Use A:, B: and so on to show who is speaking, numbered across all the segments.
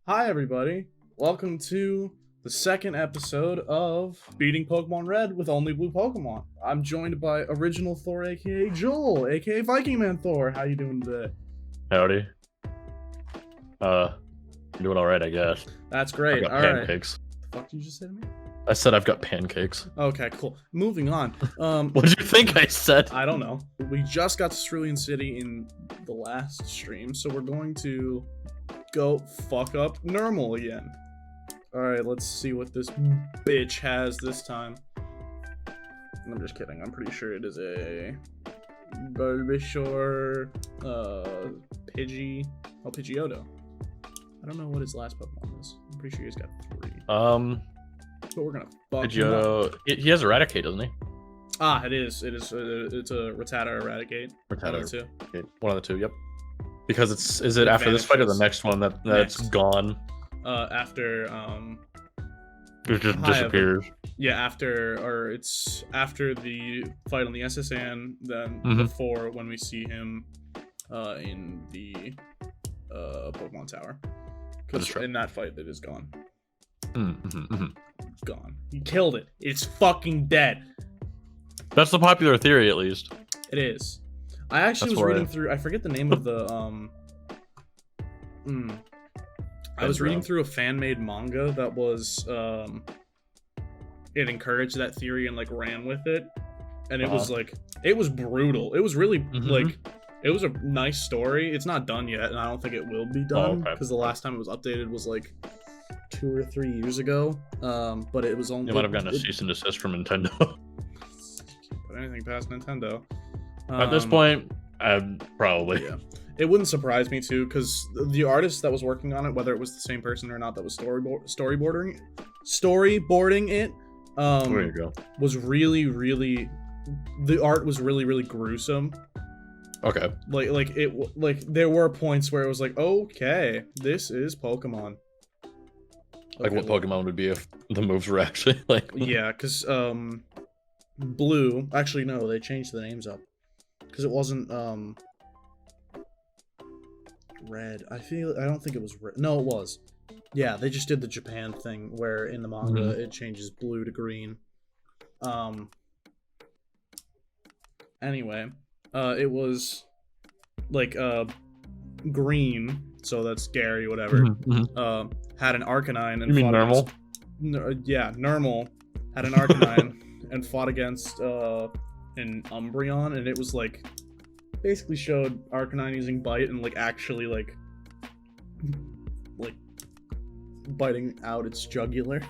A: Hi everybody, welcome to the second episode of Beating Pokemon Red with only Blue Pokemon. I'm joined by original Thor aka Joel, aka Viking Man Thor. How you doing today?
B: Howdy. Doing alright, I guess.
A: That's great.
B: I've got
A: All right.
B: pancakes.
A: The fuck did you just say to me?
B: I said I've got pancakes.
A: Okay, cool. Moving on.
B: What did you think I said?
A: I don't know. We just got to Cerulean City in the last stream, so we're going to go fuck up normal again. Alright, let's see what this bitch has this time. I'm just kidding. I'm pretty sure it is a Bulbasaur, Pidgeotto. I don't know what his last Pokemon is. I'm pretty sure he's got 3. But we're gonna fuck him up.
B: Pidgeotto. He has Eradicate, doesn't he?
A: Ah, it is. It's a Rattata or Eradicate.
B: Rattata.
A: One of the two.
B: Okay, one of the two, yep. Because is it after this fight or the next one that's gone?
A: After
B: It just disappears.
A: Yeah, it's after the fight on the SSN, then before when we see him in the Pokemon Tower. Because in that fight, it is gone. Gone. He killed it. It's fucking dead.
B: That's the popular theory, at least.
A: It is. I actually was reading through. I forget the name of the. I was reading through a fan-made manga that was. It encouraged that theory and like ran with it, and it was like it was brutal. It was really like it was a nice story. It's not done yet, and I don't think it will be done because the last time it was updated was like 2 or 3 years ago. But it was only.
B: You might have gotten a cease and desist from Nintendo.
A: Put anything past Nintendo.
B: At this point, probably.
A: Yeah. It wouldn't surprise me too, because the artist that was working on it, whether it was the same person or not that was storyboarding it,
B: There you go.
A: was really the art was really gruesome.
B: Okay.
A: Like there were points where it was like, okay, this is Pokemon.
B: Like what Pokemon would be if the moves were actually like.
A: Yeah, because Blue. Actually, no, they changed the names up because it wasn't Red. I don't think it was Red. No, it was. Yeah, they just did the Japan thing where in the manga it changes blue to green. Anyway, it was like green, so that's Gary, whatever. Had an Arcanine and
B: you mean normal?
A: Yeah, normal had an Arcanine and fought against an Umbreon, and it was like basically showed Arcanine using Bite and like actually like biting out its jugular.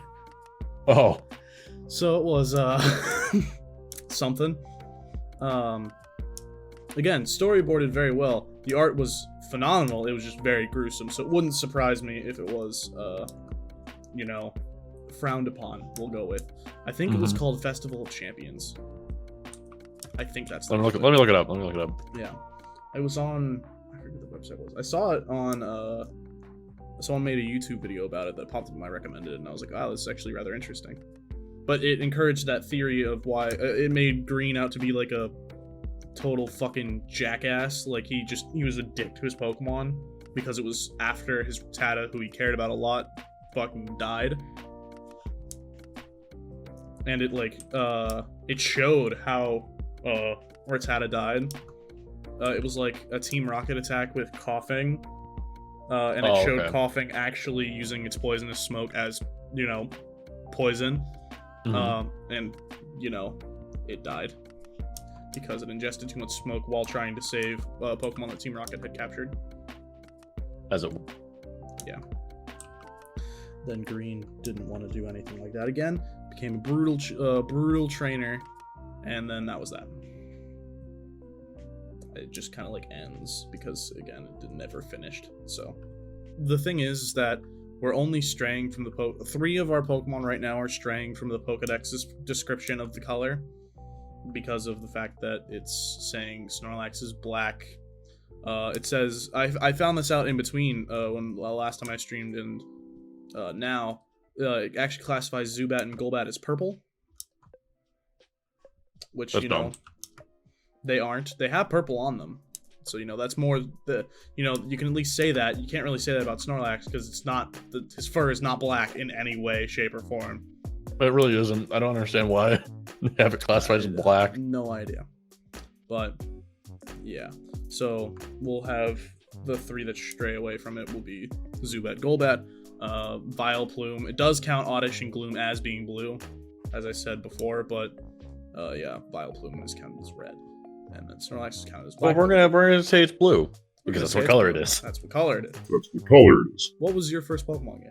B: Oh.
A: So it was something. Again, storyboarded very well. The art was phenomenal. It was just very gruesome. So it wouldn't surprise me if it was frowned upon. We'll go with. I think it was called Festival of Champions. I think that's
B: Let me look it up.
A: Yeah. It was on I forget what the website was. I saw it on someone made a YouTube video about it that popped up in my recommended, and I was like, wow, this is actually rather interesting. But it encouraged that theory of why it made Green out to be like a total fucking jackass. Like he was a dick to his Pokemon because it was after his Rattata, who he cared about a lot, fucking died. And it like it showed how Rattata died. It was like a Team Rocket attack with coughing. And it showed coughing actually using its poisonous smoke as, poison. And, it died. Because it ingested too much smoke while trying to save Pokemon that Team Rocket had captured. Yeah. Then Green didn't want to do anything like that again. Became a brutal trainer. And then that was that. It just kind of like ends because again it never finished. So the thing is that we're only straying from the 3 of our Pokemon right now are straying from the Pokedex's description of the color because of the fact that it's saying Snorlax is black. It says I found this out in between when last time I streamed, and now it actually classifies Zubat and Golbat as purple, which that's dumb. They aren't. They have purple on them. So that's more the you can at least say that. You can't really say that about Snorlax because it's not his fur is not black in any way, shape, or form.
B: But it really isn't. I don't understand why they have it classified as black.
A: No idea. But yeah, so we'll have the 3 that stray away from it will be Zubat, Golbat, Vileplume. It does count Oddish and Gloom as being blue, as I said before, but yeah, Vileplume is counted as red, and then Snorlax is counted as black.
B: Well, we're gonna say it's blue because that's what color it is.
A: That's what color it is.
C: That's the color it is.
A: What was your first Pokemon game?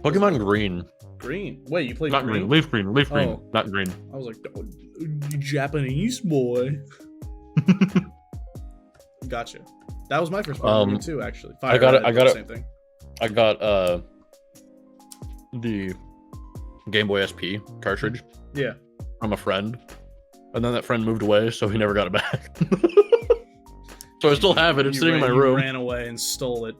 B: Pokemon Green.
A: Green. Wait, you played
B: not green? Leaf green. Leaf green.
A: Oh.
B: Not green.
A: I was like, oh, Japanese boy. Gotcha. That was my first Pokemon game too, actually.
B: I got it.
A: Same thing.
B: I got the Game Boy SP cartridge.
A: Yeah.
B: From a friend, and then that friend moved away, so he never got it back. So I still have it. It's sitting in my room.
A: Ran away and stole it.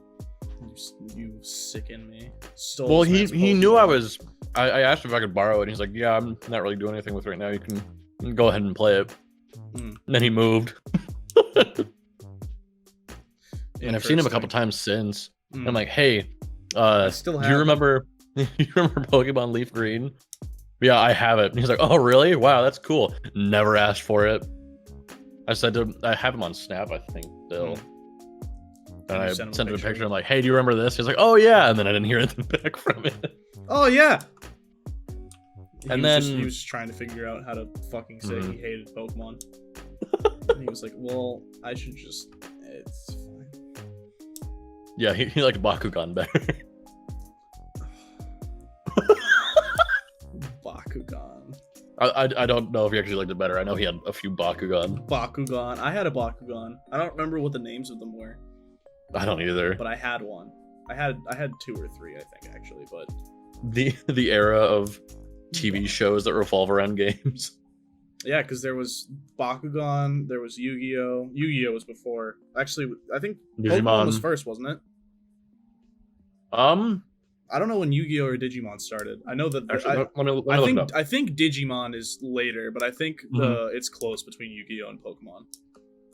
A: You sicken me. Stole.
B: Well, he knew I was. I asked if I could borrow it, and he's like, "Yeah, I'm not really doing anything with it right now. You can go ahead and play it." And then he moved. And I've seen him a couple times since. I'm like, "Hey,
A: I still have
B: do you remember? You remember Pokemon Leaf Green?" Yeah, I have it. And he's like, "Oh, really? Wow, that's cool." Never asked for it. I said to him, I have him on Snap, I think, still. And I sent him a picture. I'm like, "Hey, do you remember this?" He's like, "Oh, yeah." And then I didn't hear anything back from it.
A: Oh, yeah.
B: And then
A: he was just trying to figure out how to fucking say he hated Pokemon. And he was like, "Well, I should just. It's fine."
B: Yeah, he liked Bakugan better.
A: Bakugan.
B: I don't know if he actually liked it better. I know he had a few Bakugan.
A: Bakugan. I had a Bakugan. I don't remember what the names of them were.
B: I don't either.
A: But I had one. I had 2 or 3, I think, actually. But
B: the era of TV shows that revolve around games.
A: Yeah, because there was Bakugan, there was Yu-Gi-Oh. Yu-Gi-Oh was before. Actually, I think
B: Digimon
A: Pokemon was first, wasn't it? I don't know when Yu-Gi-Oh or Digimon started. I know that
B: actually,
A: I think Digimon is later, but I think it's close between Yu-Gi-Oh and Pokemon.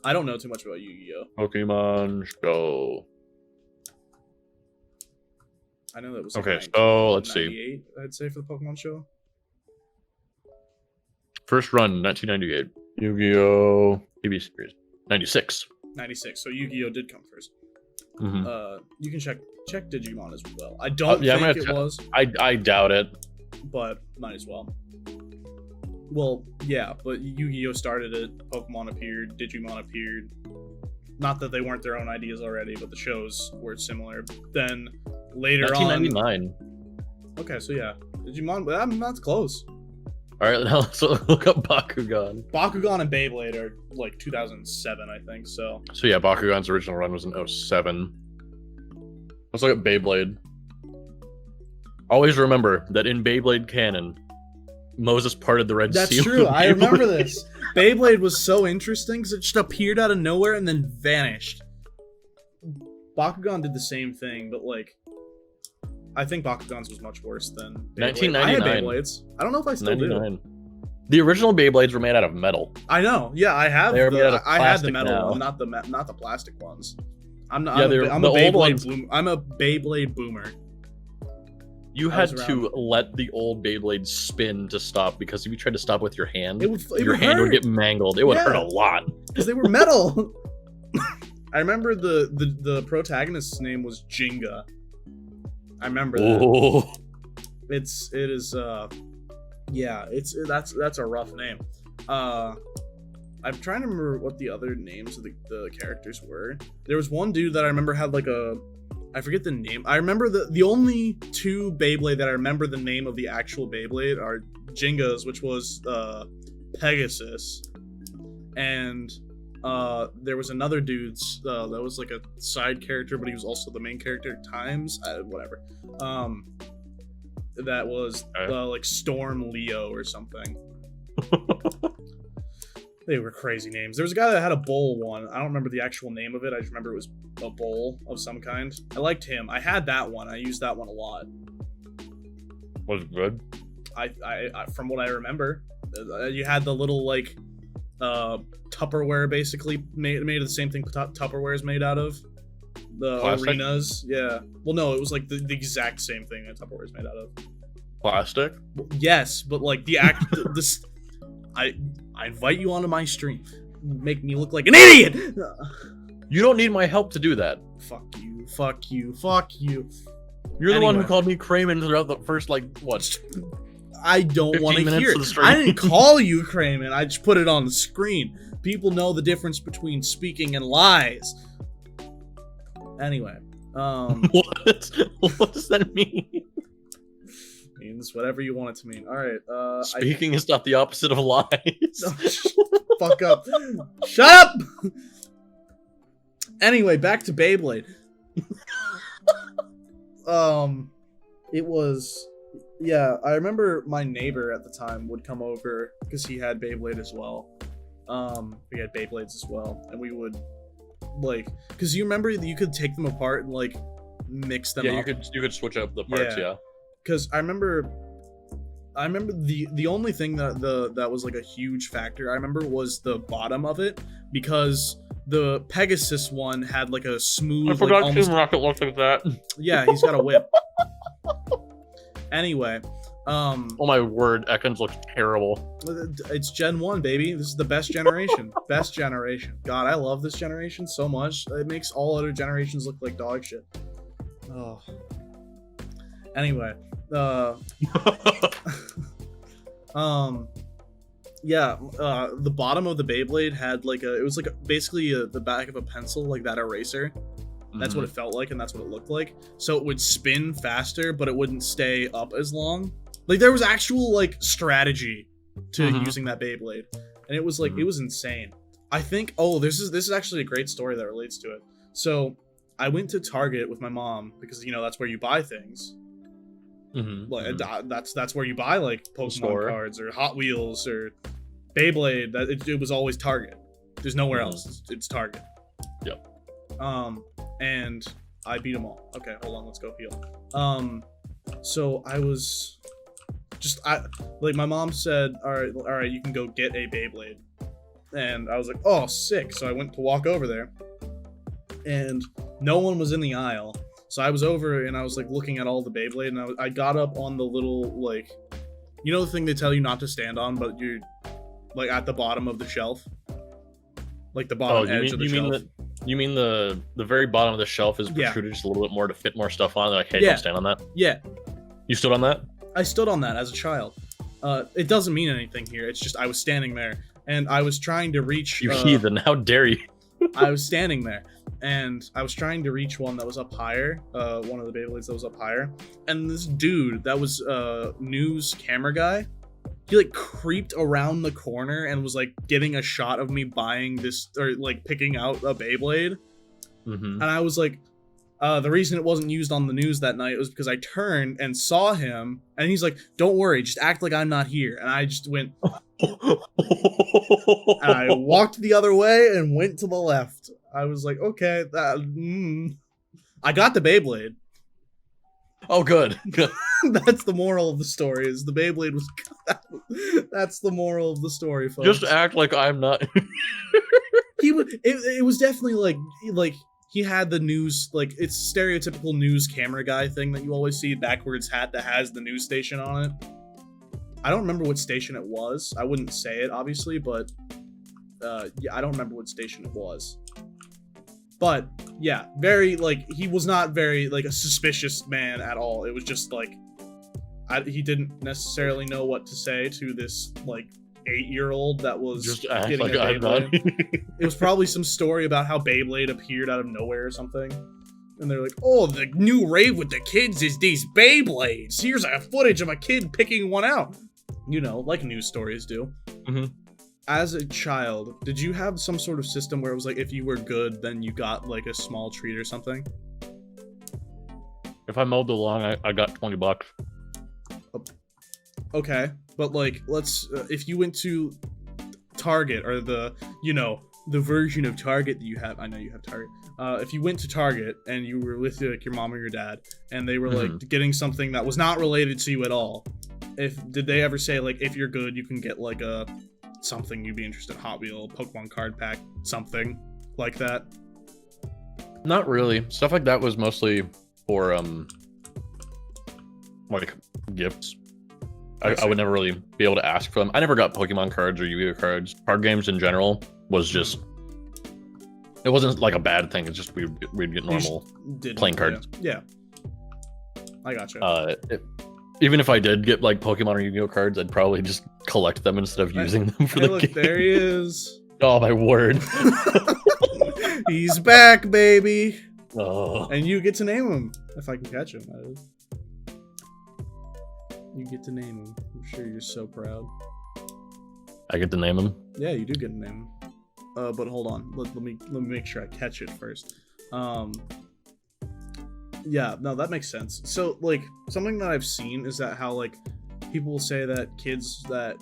A: I don't know too much about Yu-Gi-Oh.
B: Pokemon Show.
A: I know that was
B: okay. So let's see.
A: I'd say for the Pokemon Show.
B: First run 1998. Yu-Gi-Oh TV series 96.
A: 96. So Yu-Gi-Oh did come first. You can check Digimon as well. I don't think it was.
B: I doubt it.
A: But might as well. Well, yeah, but Yu-Gi-Oh started it. Pokemon appeared. Digimon appeared. Not that they weren't their own ideas already, but the shows were similar. Then later
B: 1999.
A: Okay, so yeah, Digimon. That's close.
B: All right, now let's look up Bakugan.
A: Bakugan and Beyblade are like 2007, I think. So
B: yeah, Bakugan's original run was in 07. Let's look at Beyblade. Always remember that in Beyblade canon, Moses parted the Red Sea.
A: That's true. I remember this. Beyblade was so interesting because it just appeared out of nowhere and then vanished. Bakugan did the same thing, but like, I think Bakugan's was much worse than Beyblade.
B: 1999.
A: I had Beyblades. I don't know if I still
B: 99. Do. The original Beyblades were made out of metal.
A: I know. Yeah, I have. I had the metal one, not the plastic ones. I'm a Beyblade boomer.
B: You had to let the old Beyblade spin to stop because if you tried to stop with your hand, your hand would get mangled. It would hurt a lot
A: because they were metal. I remember the protagonist's name was Jinga. I remember that. That's a rough name. I'm trying to remember what the other names of the characters were. There was one dude that I remember had like I forget the name. I remember the only 2 Beyblade that I remember the name of the actual Beyblade are Jinga's, which was Pegasus, and there was another dude's that was like a side character, but he was also the main character at times. Whatever. That was like Storm Leo or something. They were crazy names. There was a guy that had a bowl one. I don't remember the actual name of it. I just remember it was a bowl of some kind. I liked him. I had that one. I used that one a lot.
B: Was it good?
A: I from what I remember, you had the little like Tupperware, basically made of the same thing Tupperware is made out of. The
B: Plastic?
A: arenas, yeah. Well, no, it was like the exact same thing that Tupperware is made out of.
B: Plastic?
A: Well, yes, but like this. I invite you onto my stream. Make me look like an idiot.
B: You don't need my help to do that.
A: Fuck you. Fuck you. Fuck you.
B: You're the one who
A: Anyway.
B: called me Kramen throughout the first, like, what?
A: I don't want to
B: 15 minutes
A: hear
B: of the
A: it.
B: stream.
A: I didn't call you Kramen. I just put it on the screen. People know the difference between speaking and lies. Anyway,
B: What? What does that mean?
A: means whatever you want it to mean. All right.
B: Speaking is not the opposite of lies.
A: Fuck up. Shut up. Anyway, back to Beyblade. It was, yeah. I remember my neighbor at the time would come over because he had Beyblade as well. We had Beyblades as well, and we would like, because you remember that you could take them apart and like mix them
B: Yeah,
A: up.
B: you could switch up the parts. Yeah.
A: Because I remember the only thing that was like a huge factor I remember was the bottom of it, because the Pegasus one had like a smooth,
B: I
A: like,
B: forgot
A: almost,
B: Team Rocket looked like that.
A: yeah, he's got a whip. Anyway,
B: Oh my word, Atkins looks terrible.
A: it's Gen 1, baby. This is the best generation. Best generation. God, I love this generation so much. It makes all other generations look like dog shit. Oh. Anyway, yeah, the bottom of the Beyblade had like it was like basically the back of a pencil, like that eraser. That's what it felt like, and that's what it looked like. So it would spin faster, but it wouldn't stay up as long. Like there was actual like strategy to using that Beyblade, and it was like it was insane. I think this is actually a great story that relates to it. So I went to Target with my mom because that's where you buy things. Like that's where you buy like Pokemon cards or Hot Wheels or Beyblade. It was always Target. There's nowhere else. It's Target.
B: Yep.
A: And I beat them all. Okay, hold on, let's go heal. So I was just my mom said, all right, you can go get a Beyblade, and I was like, oh, sick. So I went to walk over there, and no one was in the aisle. So I was over and I was like looking at all the Beyblade, and I got up on the little like, the thing they tell you not to stand on, but you're like at the bottom of the shelf, like the bottom edge of the shelf.
B: You mean the very bottom of the shelf is protruded just a little bit more to fit more stuff on? They're like, hey, don't stand on that.
A: Yeah.
B: You stood on that?
A: I stood on that as a child. It doesn't mean anything here. It's just I was standing there and I was trying to reach.
B: You heathen! How dare you?
A: I was standing there and I was trying to reach one that was up higher. One of the Beyblades that was up higher, and this dude that was news camera guy. He like creeped around the corner and was like getting a shot of me buying this or like picking out a Beyblade. And I was like, the reason it wasn't used on the news that night was because I turned and saw him, and he's like, don't worry, just act like I'm not here. And I just went, and I walked the other way and went to the left. I was like, okay, I got the Beyblade.
B: Oh, good.
A: That's the moral of the story. Is the Beyblade was. That's the moral of the story, folks.
B: Just act like I'm not.
A: He was. It was definitely like he had the news, like it's stereotypical news camera guy thing that you always see, backwards hat that has the news station on it. I don't remember what station it was. I wouldn't say it obviously, but yeah, I don't remember what station it was. But yeah, very like he was not very like a suspicious man at all. It was just like he didn't necessarily know what to say to this like 8-year-old that was
B: just act
A: getting
B: like
A: a
B: I'm not.
A: It was probably some story about how Beyblade appeared out of nowhere or something. And they're like, oh, the new rave with the kids is these Beyblades. Here's a footage of a kid picking one out. Like news stories do. As a child, did you have some sort of system where it was like if you were good, then you got like a small treat or something?
B: If I mowed the lawn, I got $20.
A: Okay, but like let's if you went to Target or the version of Target that you have. I know you have Target. If you went to Target and you were with like your mom or your dad, and they were like getting something that was not related to you at all, did they ever say like if you're good, you can get like a something you'd be interested in. Hot Wheel, Pokemon card pack, something like that.
B: Not really. Stuff like that was mostly for like gifts. I would never really be able to ask for them. I never got Pokemon cards or Yu-Gi-Oh cards. Card games in general was just, it wasn't like a bad thing. It's just we'd get normal playing cards.
A: Yeah. I gotcha.
B: Even if I did get like Pokemon or Yu-Gi-Oh cards, I'd probably just collect them instead of using them for the game.
A: There he is.
B: Oh my word.
A: He's back, baby.
B: Oh.
A: And you get to name him if I can catch him. That is. You get to name him. I'm sure you're so proud.
B: I get to name him?
A: Yeah, you do get to name him. But hold on. Let me make sure I catch it first. Yeah, no, that makes sense. So, like, something that I've seen is that how, like, people will say that kids that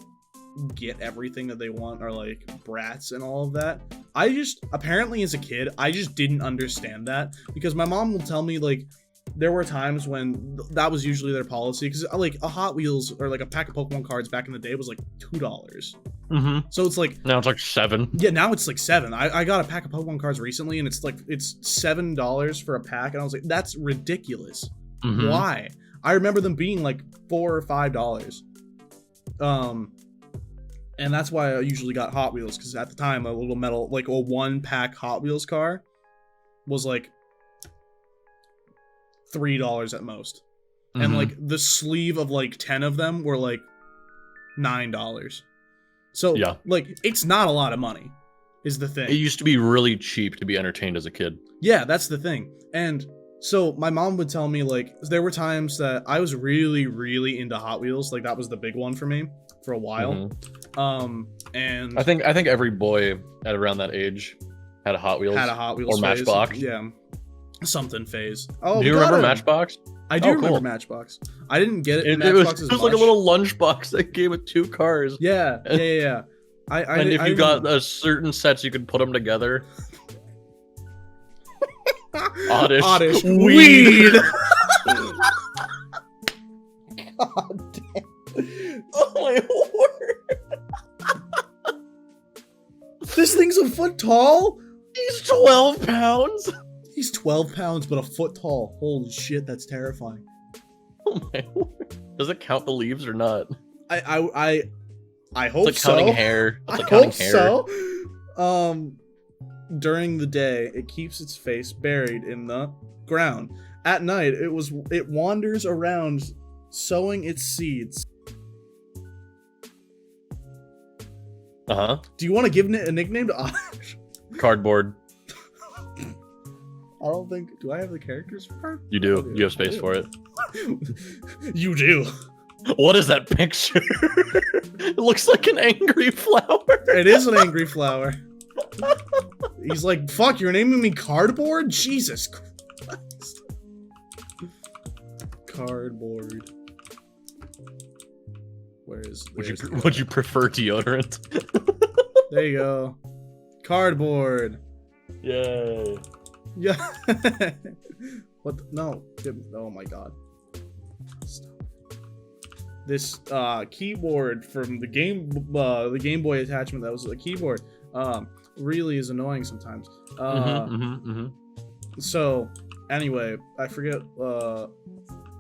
A: get everything that they want are, like, brats and all of that. I just, apparently as a kid, I just didn't understand that. Because my mom will tell me, like, there were times when that was usually their policy. Because, like, a Hot Wheels or, like, a pack of Pokemon cards back in the day was, like, $2.
B: Mm-hmm.
A: So it's like...
B: Now it's like $7.
A: Yeah, now it's like $7. I got a pack of Pokemon cards recently, and it's $7 for a pack, and I was like, that's ridiculous. Mm-hmm. Why? I remember them being like $4 or $5. And that's why I usually got Hot Wheels, because at the time, a little metal, like a 1-pack Hot Wheels car was like $3 at most. Mm-hmm. And like the sleeve of like 10 of them were like $9. So, yeah, like, it's not a lot of money, is the thing.
B: It used to be really cheap to be entertained as a kid.
A: Yeah, that's the thing. And so my mom would tell me, like, there were times that I was really, really into Hot Wheels. Like, that was the big one for me for a while. Mm-hmm. And
B: I think every boy at around that age had a Hot Wheels. Or Matchbox.
A: Phase. Yeah. Something phase. Oh,
B: do you remember Matchbox?
A: I do remember Matchbox. I didn't get it in Matchbox as much.
B: It was like a little lunchbox that came with 2 cars.
A: Yeah.
B: And if you got a certain sets, you could put them together. Oddish.
A: Weed. God damn.
B: Oh my word.
A: This thing's a foot tall?
B: He's 12 pounds.
A: He's 12 pounds, but a foot tall. Holy shit, that's terrifying.
B: Oh my word. Does it count the leaves or not?
A: I hope
B: it's like counting hair.
A: It's like counting hair. So. During the day, it keeps its face buried in the ground. At night, it wanders around, sowing its seeds.
B: Uh-huh.
A: Do you want to give it a nickname to Osh?
B: Cardboard.
A: I don't think... Do I have the characters for her?
B: You do. You have space for it.
A: You do.
B: What is that picture? It looks like an angry flower.
A: It is an angry flower. He's like, fuck, you're naming me Cardboard? Jesus Christ. Cardboard.
B: Would you prefer deodorant?
A: There you go. Cardboard.
B: Yay.
A: Yeah. What? No. Oh my god. Stop. This keyboard from the Game Boy attachment that was a keyboard really is annoying sometimes. So anyway, I forget.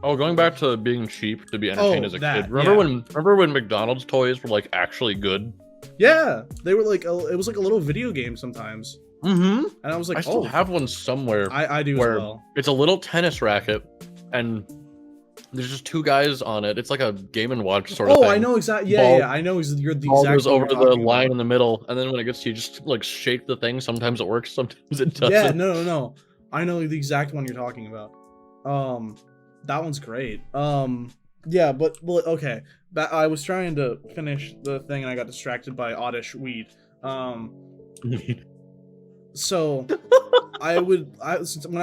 B: Going back to being cheap to be entertained as a kid. Remember when McDonald's toys were like actually good?
A: Yeah, they were like it was like a little video game sometimes.
B: Mm-hmm.
A: And I was like,
B: I still have one somewhere.
A: I do as well.
B: It's a little tennis racket, and there's just 2 guys on it. It's like a Game & Watch sort of thing.
A: Oh, I know exactly. Yeah, I know. You're the exact.
B: Goes over the line in the middle, and then when it gets to you, just like shake the thing. Sometimes it works, sometimes it doesn't.
A: Yeah, no. I know the exact one you're talking about. That one's great. Yeah, but okay. I was trying to finish the thing, and I got distracted by oddish weed. So when I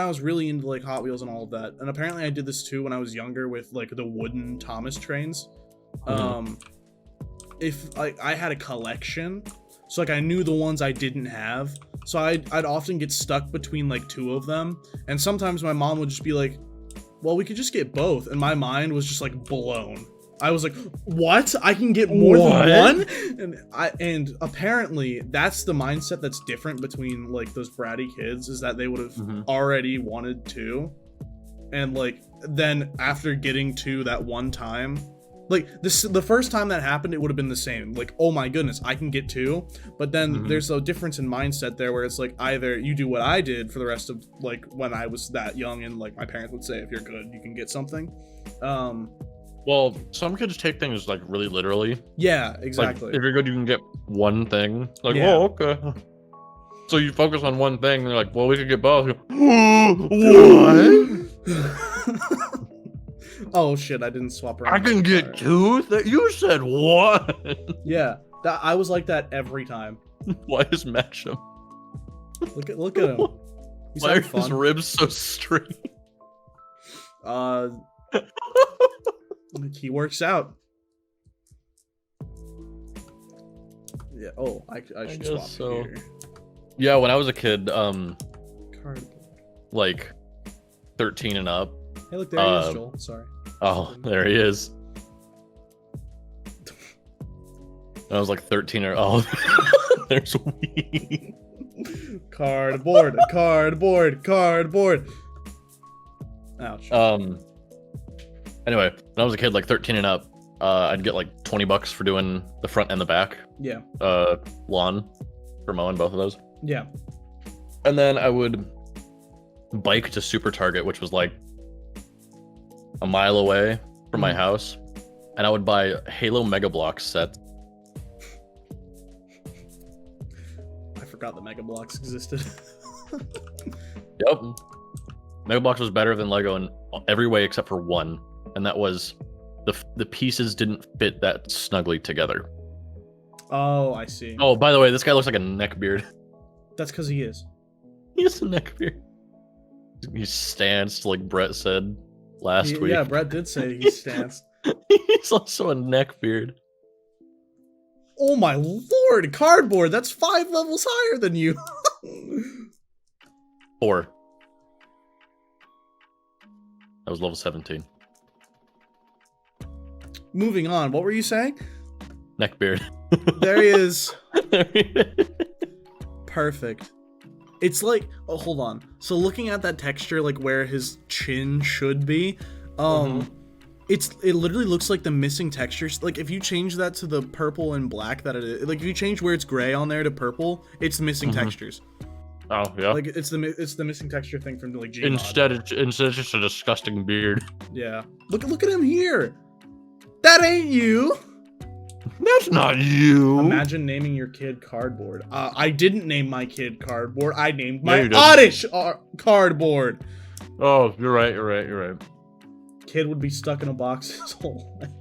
A: was really into like Hot Wheels and all of that, and apparently I did this too when I was younger with like the wooden Thomas trains. If I had a collection, so like I knew the ones I didn't have, so I'd often get stuck between like 2 of them, and sometimes my mom would just be like, well, we could just get both, and my mind was just like blown. I was like, what? I can get more than
B: What?
A: one? And apparently that's the mindset that's different between like those bratty kids, is that they would have already wanted two. And like then after getting two that one time, like the first time that happened, it would have been the same. Like, oh my goodness, I can get two. But then there's a difference in mindset there where it's like either you do what I did for the rest of like when I was that young, and like my parents would say, if you're good, you can get something.
B: Well, some kids take things like really literally.
A: Yeah, exactly.
B: Like, if you're good, you can get one thing. Like,
A: Yeah.
B: oh, okay. So you focus on one thing, and they're like, well, we could get both. What?
A: Oh shit, I didn't swap around.
B: I can get two? You said one.
A: Yeah, I was like that every time.
B: Why is matcha?
A: Look at him. He's
B: Why are
A: having
B: his
A: fun.
B: ribs so straight?
A: He works out. Yeah. Oh, I should swap
B: so.
A: here.
B: Yeah, when I was a kid,
A: Cardboard.
B: like 13 and up.
A: Hey, look, there he is, Joel. Sorry.
B: Oh, there he is. I was like 13 or there's weed.
A: Cardboard. Ouch.
B: Anyway, when I was a kid, like 13 and up, I'd get like $20 for doing the front and the back.
A: Yeah.
B: Lawn for mowing both of those.
A: Yeah.
B: And then I would bike to Super Target, which was like a mile away from my house, and I would buy Halo Mega Bloks sets.
A: I forgot the Mega Bloks existed.
B: Yep. Mega Bloks was better than Lego in every way except for one, and that was the pieces didn't fit that snugly together.
A: Oh, I see.
B: Oh, by the way, this guy looks like a neckbeard.
A: That's because he is.
B: He has a neckbeard. He stands, like Brett said last week.
A: Yeah, Brett did say he stands.
B: He's also a neckbeard.
A: Oh my lord, Cardboard! That's 5 levels higher than you.
B: 4. That was level 17.
A: Moving on, what were you saying?
B: Neckbeard.
A: There he is. Perfect. It's like, oh, hold on. So looking at that texture, like where his chin should be, it literally looks like the missing textures. Like if you change that to the purple and black that it is, like if you change where it's gray on there to purple, it's missing textures.
B: Oh yeah.
A: Like it's the missing texture thing from like Gmod.
B: Instead it's just a disgusting beard.
A: Yeah. Look at him here. That ain't you.
B: That's not you.
A: Imagine naming your kid Cardboard. I didn't name my kid Cardboard. I named my
B: you didn't.
A: Oddish Cardboard.
B: Oh, you're right.
A: Kid would be stuck in a box his whole life.